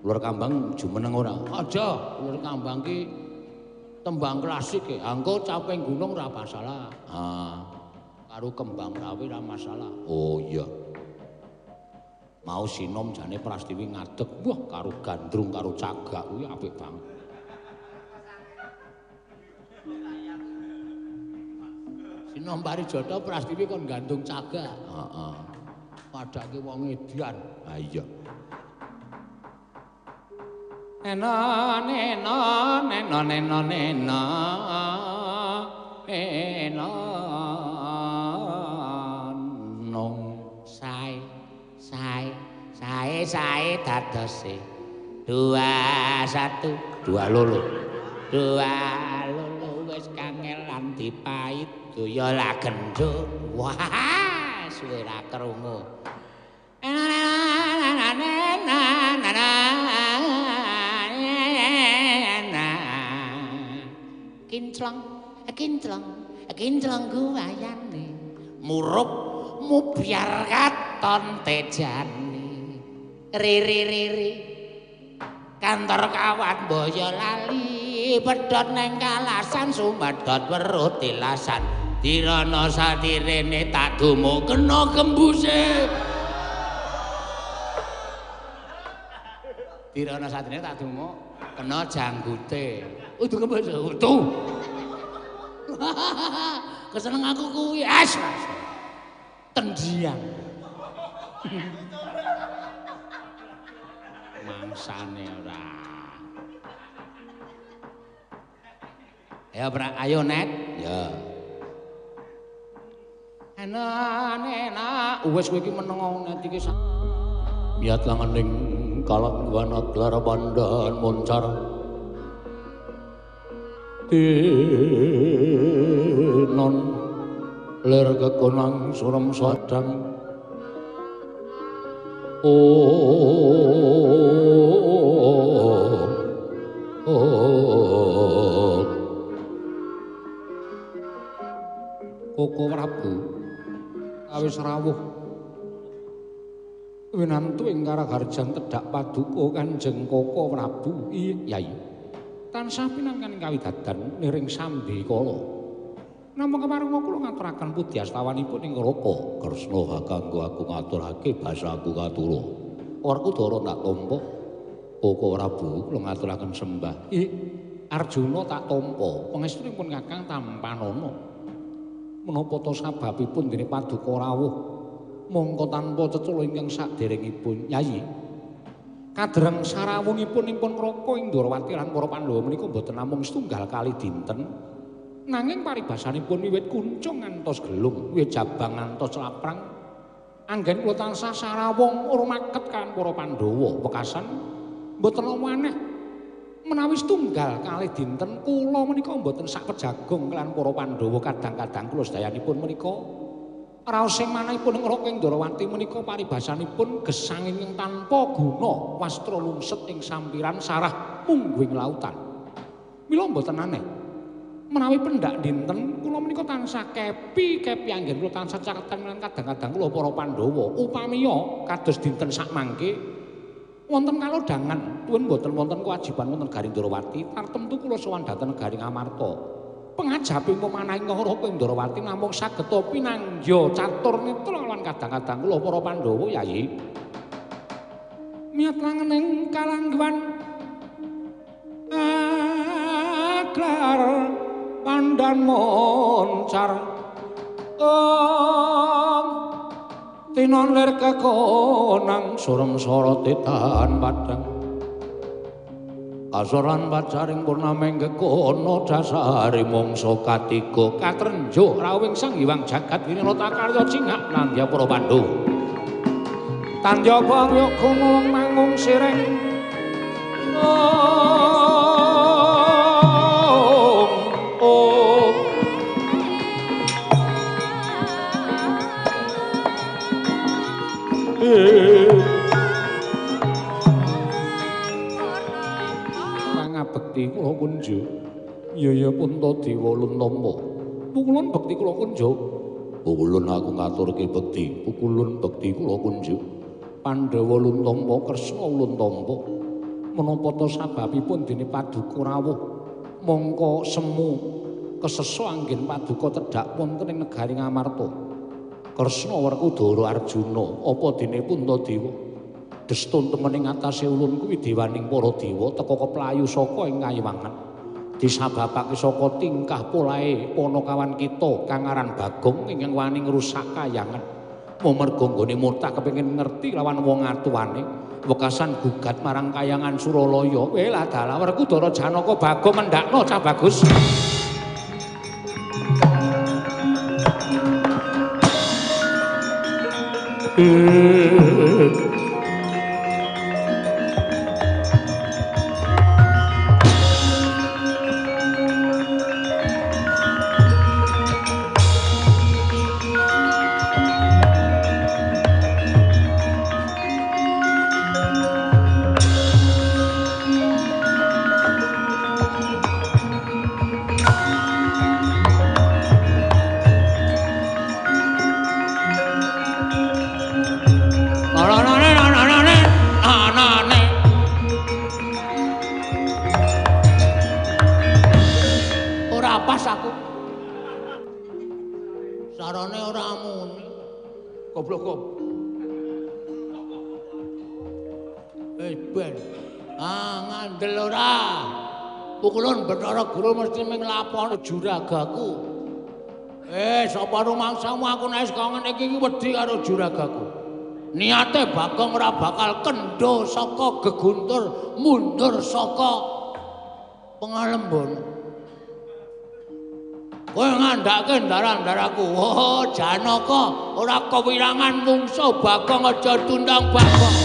Uler Kambang jumeneng ora? Aja, uler Kambang ki tembang klasik e. Angko caping gunung ora masalah. Karo kembang rawi ora masalah. Oh iya. Mau sinom jane Prastiwi ngadeg. Wah, karo gandrung karo cagak kuwi apik banget. Sinom Parijata Prastiwi kon gantung cagak. Heeh. Padake wong edian. Ha iya. Neno neno neno neno neno neno nong sae dadose 2 1 2 loro. 2 loro wis kangelan dipait daya la genduk. Wah, suwe ra krungu. Kinclong guwayane murup mubyar katon tejane riri kantor kawan boyo lali pedhot neng kalasan sumadot weruh tilasan dirana satirene tak dumu kena kembuse dirana satirene tak dumu kena janggute udu kembuse utuh keseneng aku kuwi as tendian mangsane ora ya ayo net ya ana wis kowe iki meneng net iki miat langening kalangwan aglar pandan moncar non ler kekonang surem sadang Koko Prabu awis rawuh winantu ing Karaharjan tedhak paduka Kanjeng Koko Prabu Yai tansah pinangkan kawidadan niring sambikala. Namung kemareng kula ngaturaken pudhi astawanipun ing Raka Kresna kanggo aku ngaturake basa aku katura. Werkudara tak tampa Koko Prabu kula ngaturaken sembah. Arjuna tak tampa pangestunipun Kakang Tampanana. Menapa ta sababipun dene paduka rawuh mongko tanpa cecula ingkang saderengipun Yayi. Kadereng sarawungipun Raka ing Ndarawati lan para Pandhawa menika boten namung setunggal kali dinten nanging paribasanipun wiwit kuncung ngantos gelung wiwit jabang ngantos laprang anggen kula tansah sarawung rumaket kan para Pandhawa wekasan boten maneh menawi setunggal kali dinten kula menika boten sak pejagong kelan para Pandhawa kadang-kadang kula sedayanipun menika raos sing manahipun ing Raka ing Ndarawati menika paribasanipun gesang ingkang tanpa guna wastra lungset ing sampiran sarah mungguing lautan. Mila mboten aneh. Menawi pendak dinten kula menika tansah kepi anggen kula tansah caketan lan kadang-kadang kula para Pandhawa upamiya kados dinten sak mangke wonten kalodhangan tuwin mboten wonten kewajiban wonten Negari Ndarawati tartemtu kula sowan dhateng Negari Ngamarta. Pengajaping pemanahing Raka ing Ndarawati namung saged pinangya catur netra lan kadang-kadang kula para Pandhawa Yayi miat langening kalangguan aglar pandan moncar tinon ler kekonang surem sorot titan padang Asoran pacaring purnameng kekono dasari mangsa katiga katrenjo rawing sang hyang jagat winata karya cingak Nandyapura Pandhu. Tandya bangya kono mangung sireng. Bekti kula kunjo. Iya Puntadewa Luntama. Pukulun bekti kula kunjo. Pukulun aku ngaturke bekti. Pukulun bekti kula kunjo. Pandhawa Luntama Kresna Luntama. Menapa ta sababipun dene Paduka rawuh mangka semu kesesa anggen Paduka tedhak wonten ing negari Ngamarta. Kresna Werkudara Arjuna apa dene Puntadewa destun temening atase ulun kuwi dewaning para dewa teka keplayu saka ing kayiwangan disababake saka tingkah polahe panakawan kita kang aran Bagong ingkang wani ngrusak kayangan merga nggone murtah kepengin ngerti lawan wong atuwane wekasan gugat marang kayangan Suralaya lah dalah Werkudara Janaka Bagong mendakno cah bagus. Pukulun Bathara Guru mesti minglaponi juragaku. Sapa rumangsamu aku nek kangen iki wedi karo juragaku. Niate Bagong ora bakal kendho saka geguntur mundur saka pengalembon. Kowe ngandhake ndaran-ndaraku. Oh, Janaka ora kewirangan mungsuh Bagong aja tundang Bagong.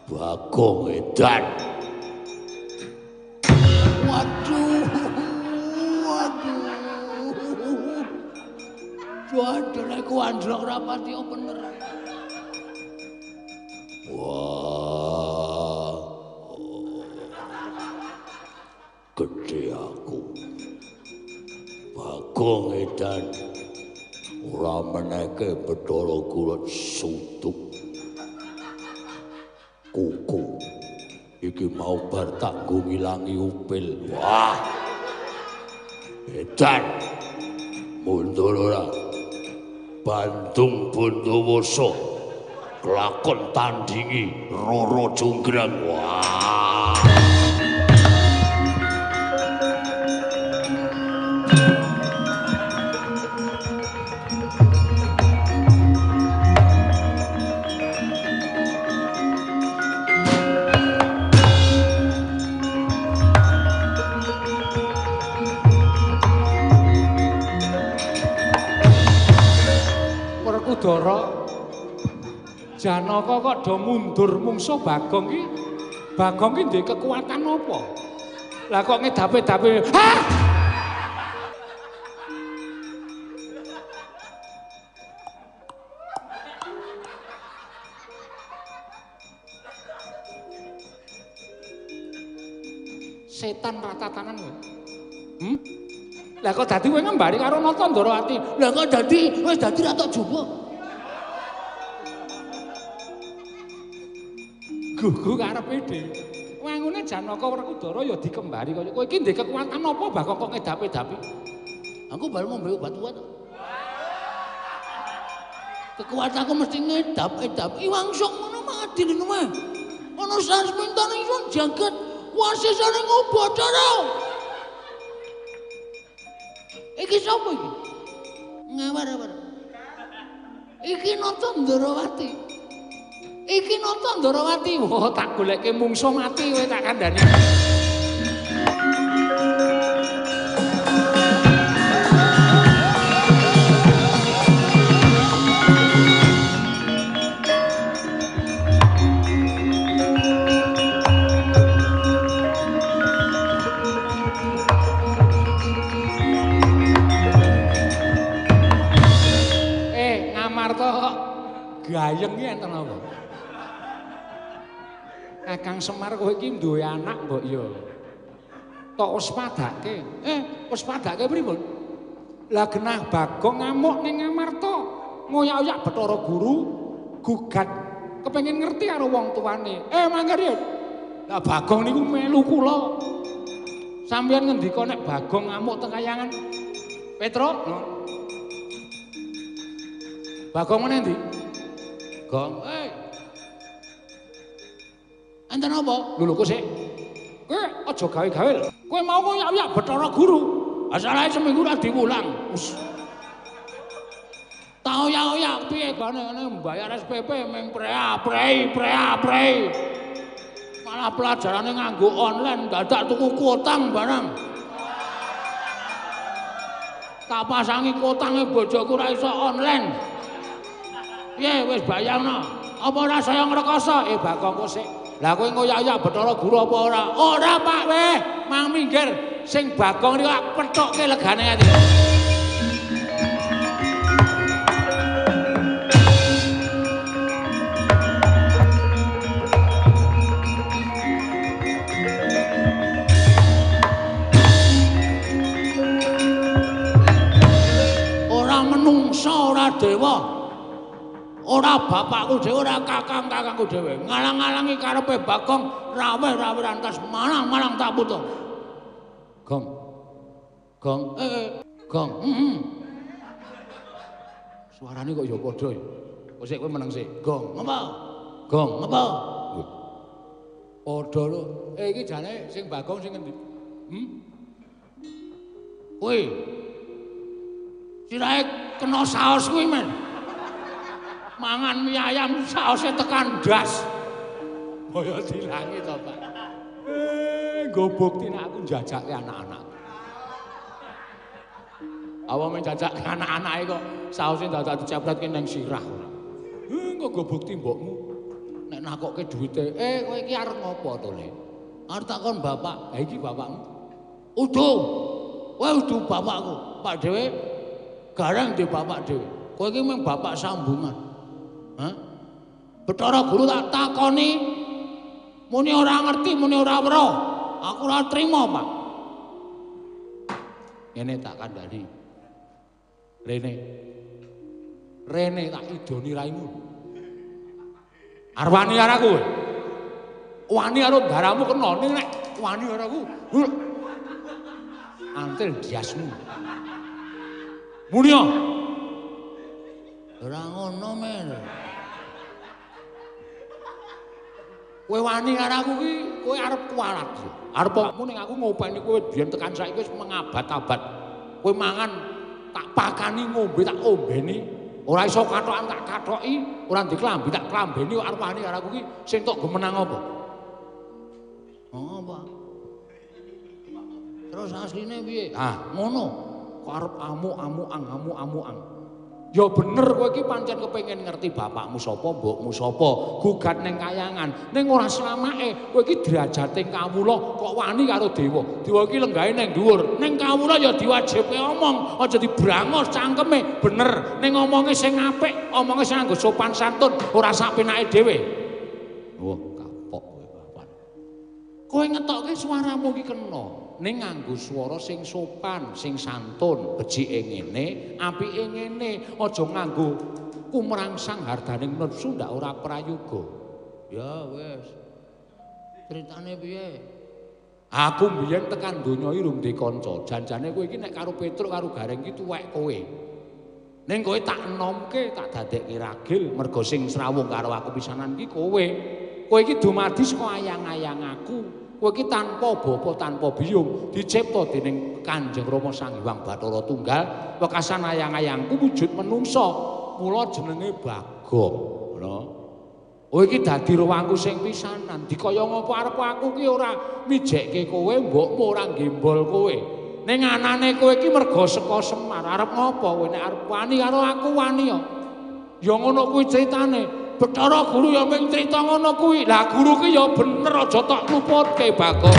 Bagong edan. Waduh. Waduh, ku androk rapati bener. Wah. Gede aku. Bagong edan. Ora meneke Bathara Guru sutuk. Kuku iki mau bar tak nggo ngilangi upil. Wah. Edan. Mundur ora. Bandung Bondowoso. Kelakon tandingi Roro Jonggrang. Wah. Werkudara Janaka kok do mundur mungsuh Bagong ki. Bagong ki duwe kekuatan apa? Lah kok ngedape-dape. Hah! setan ratatanan kowe. Lah kok dadi kowe ngembari karo Nata Ndarawati. Lah kok dadi wis dadi ra tok jupuk. Gugu karepe dhewe. Wangune Janaka Werkudara ya dikembari kaya kowe iki ndek kekuatan apa Bagong kok ngedapi-dapi? Aku baru mau obat kuat. Kekuatanku mesti ngedap-edap. Iwangsung ngono mati lho mah. Ana sasmintane iso jagat wasisane ngobodara. Iki sapa iki? Ngawar-awar. Iki Nata Ndarawati. Iki Nata Ndarawati. Wah, tak goleke mungsuh mati kowe tak kandhani. Gayeng iki enten apa? Kakang Semar kowe iki duwe anak mbok ya. Tok wis padake. Wis padake pripun? Lah genah Bagong ngamuk ning Ngamarta. Ngoyak-oyak Bathara Guru gugat kepengin ngerti karo wong tuane. Mangke riyen. Lah Bagong niku melu kula. Sampeyan ngendika nek Bagong ngamuk teng kayangan. Petro? Bagong meneh ndi? Gong, enten apa? Lho kok sik. Kowe aja gawe-gawe lho. Kowe mau ngoyak-oyak Bathara Guru. Asalahe seminggu ra diwulang. Tak oyak-oyak piye ngene mbayar SPP ming prei. Malah pelajarane nganggo online, dadak tuku kuotang barang. Tak pasangi kuotange bojoku ra iso online. Piye wis bayangno? Apa ora saya ngrekoso? Bagong kok sik. Lah kowe ngoyak-oyak Bathara Guru apa ora? Ora, Pak weh. Mang minggir. Sing Bagong niku pethokke legane ati. Ora menungsa, ora dewa. Ora bapakku dhewe, ora kakang-kakangku dhewe. Ngalang-alangi karepe Bagong, raweh-raweh rantas malang-malang tak putus. Gong. Gong. Suarane kok ya padha ya. Kok sik kowe meneng sik. Gong. Ngapa? Gong. Ngapa? Padha lho. Iki jane sing Bagong sing endi? Kowe. Sirahe kena saos kuwi men. Mangan mie ayam sausé tekan das. Kaya dilangi to, Pak. Nggo bukti nek aku njajake anak-anak. Apa men njajake anak-anake kok sausé dadak dicepretke ning sirah ora. Engko nggo bukti mbokmu. Nek nakokke duwite, kowe iki arep ngopo to, Le? Arep takon bapak. Ha iki bapakmu. Udu. Kowe udu bapakku. Pak dhewe garang di bapak dhewe. Kowe iki mung bapak sambungan. Bathara Guru tak takoni muni ora ngerti, muni ora weruh. Aku ora trima, Pak. Ngene tak kandhani. Rene tak idoni raimu. Arep wani karo aku. Wani karo daramu kena ning nek wani karo aku. Antil diasmu. Muni yo. Ora ngono, men. Kowe wani karo aku ki, kowe arep kualat. Arep ning aku ngopeni kowe biyen tekan saiki wis mengabad-abad. Kowe mangan tak pakani, ngombe tak ombeni. Ora iso kathokan tak kathoki, ora ndek klambi tak klambeni kok arep wani karo aku ki sing tok gemenang apa? Apa? Terus asline piye? Ngono. Kok arep amu-amu-ang. Ya bener kowe iki pancen kepengin ngerti bapakmu sapa, mbokmu sapa, gugat ning kayangan. Ning ora slamake kowe iki derajate kawula kok wani karo dewa. Dewa iki lenggahe ning dhuwur. Ning kawula ya diwajibke omong, aja dibrangos cangkeme. Bener, ning ngomonge sing apik, omonge sing nganggo sopan santun, ora sak penake dhewe. Wah, kapok kowe bapak. Kowe ngetokke swaramu iki kena. Ning nganggo swara sing sopan, sing santun, becike ngene, apike ngene, aja nganggo kumrangsang hardaning nepsu ndak ora prayoga. Ya wis. Critane piye? Aku mbiyen tekan donya iki rung dikanca. Janjane kowe iki nek karo Petruk karo Gareng iki tuwek kowe. Ning kowe tak enomke, tak dadekke ragil mergo sing srawung karo aku pisanan iki kowe. Kowe iki dumadi saka ayang-ayang aku. Kowe iki tanpa bapa tanpa biyung dicipta dening Kanjeng Rama Sang Hyang Bathara Tunggal wekasan ayang-ayangku wujud menungsa mula jenenge Bagong ngono. Kowe iki dadi ruwangku sing pisanan dikaya ngapa arep aku ki ora mijekke kowe mbokmu ora gembol kowe ning anane kowe iki merga saka Semar arep ngapa kowe nek arep wani karo aku wani ya ngono kuwi critane. Bathara Guru ya mung crita ngono kuwi. Lah guru ki ya bener aja tok luputke Bagong.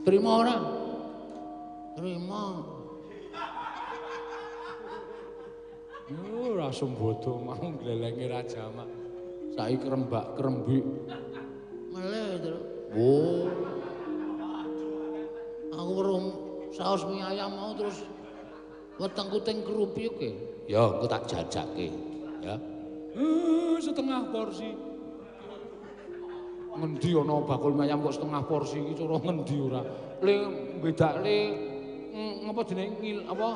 Terima ora? Terima. Ora sembodo mau glelenge Raja Mak. Saiki krembak krembik. Meleh terus. Oh. Aku weruh saos mie ayam mau terus wetengku teng kerupuk e. Ya, engko tak jajakke, ya. Setengah porsi. Ngendi ana bakul mie ayam kok setengah porsi iki cara ngendi ora. Le bedakle ngapa jenenge apa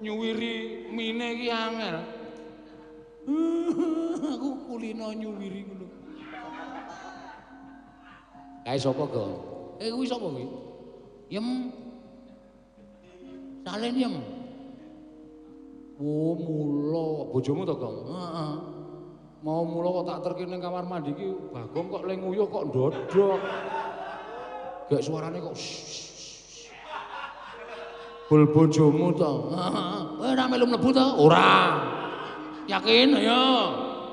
nyuwiri mine iki angel. Aku kulino nyuwiri ngono. Kae sapa, Gong? Kuwi sapa kuwi? Yem. Salen yem. Oh, mula bojomu to, Gong? Heeh. Mau mula kok tak terke ning kamar mandi iki, Bagong kok le nguyuh kok ndodok. Gek suarane kok bol bojomu to. Heeh. Kowe ora melu mlebu to? Ora. Yakin ya?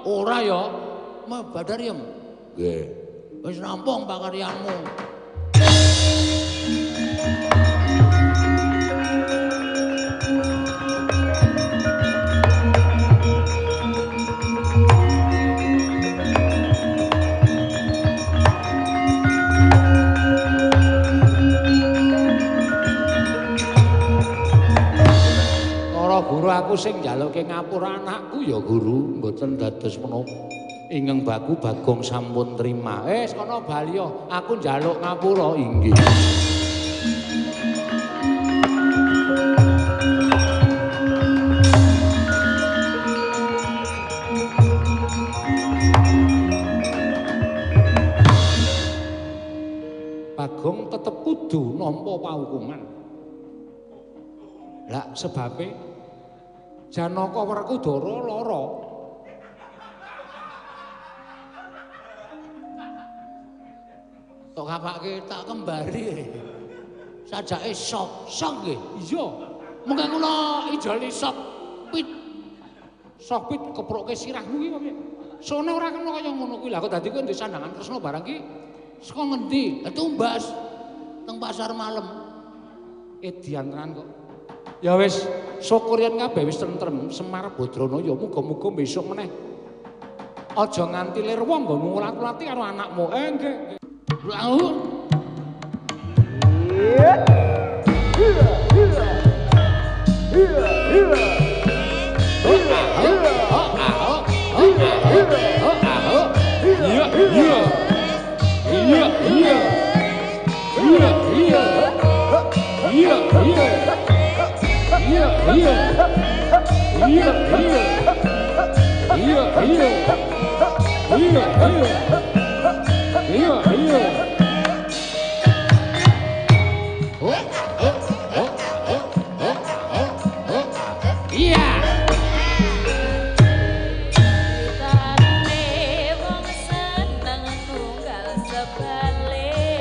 Ora ya. Mau badar yem. Nggih. Wis rampung pakaryanmu. Guru aku sing njaluke ngapura anakku ya Guru, mboten dados menapa. Ingkang baku Bagong sampun trima. Kono bali aku njaluk ngapura inggih. Bagong tetep kudu nampa paukuman. Lah sebabe Janaka Werkudara lara. Tok kapake tak kembari. Sajake sok nggih. Iya. Mengke kula ijoli sok pit. Sok pit keproke sirahmu iki kok. Sone ora kena kaya ngono kuwi. Lah kok dadi kowe ndek sandangan tresna barang ki saka ngendi? Tumbas teng pasar malam. Edian tenan kok. Ya wis, syukur yen kabeh wis tentrem, Semar Badranaya muga-muga besok meneh. Aja nganti lir wong nggo ngulat-ulati karo anakmu. Nggih.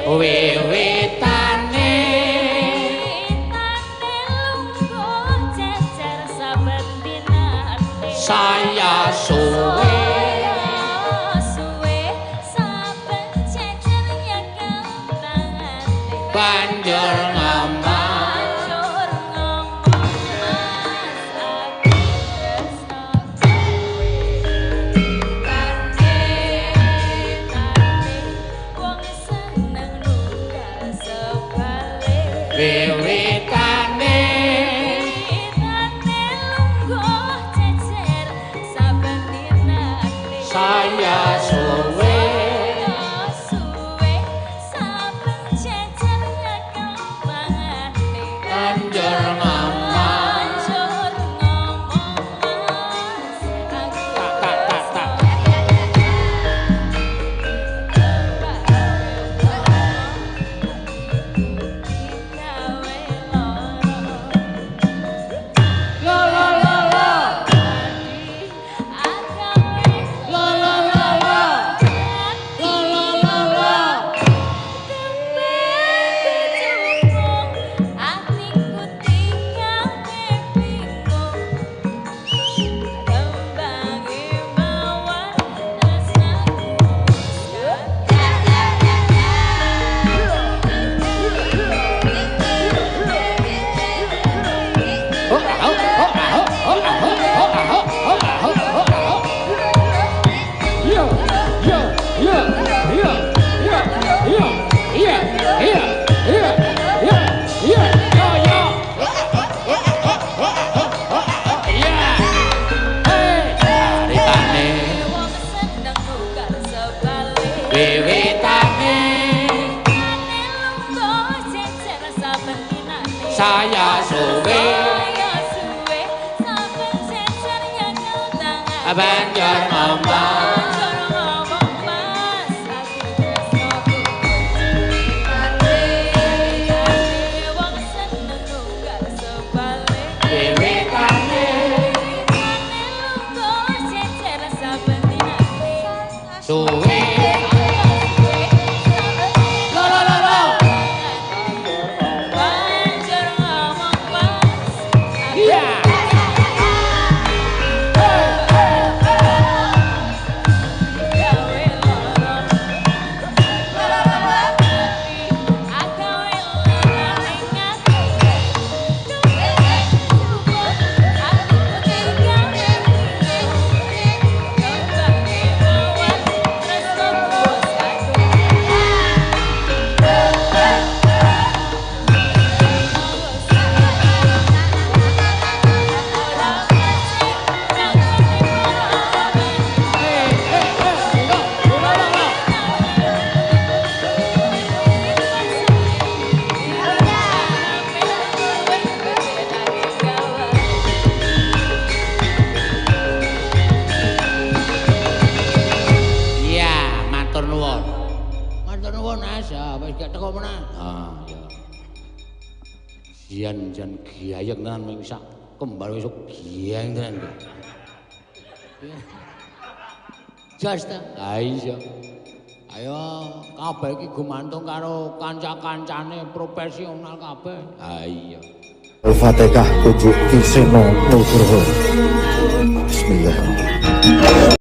Wiwitane lungguh jejer saben dinane saya suwe saben jejer nyekel tangane banjur ngomong saya suwe banjur ngomong tak saya suwe banjur ngomong suwe jan giyayek tenan wis sak kembar wis giyeng tenan. Jas ta? Ha iya. Ayo kabeh iki gumantung karo kanca-kancane profesional kabeh. Ha iya. Al-Fatihah tujuh Kiseno Nugroho. Bismillahirrahmanirrahim.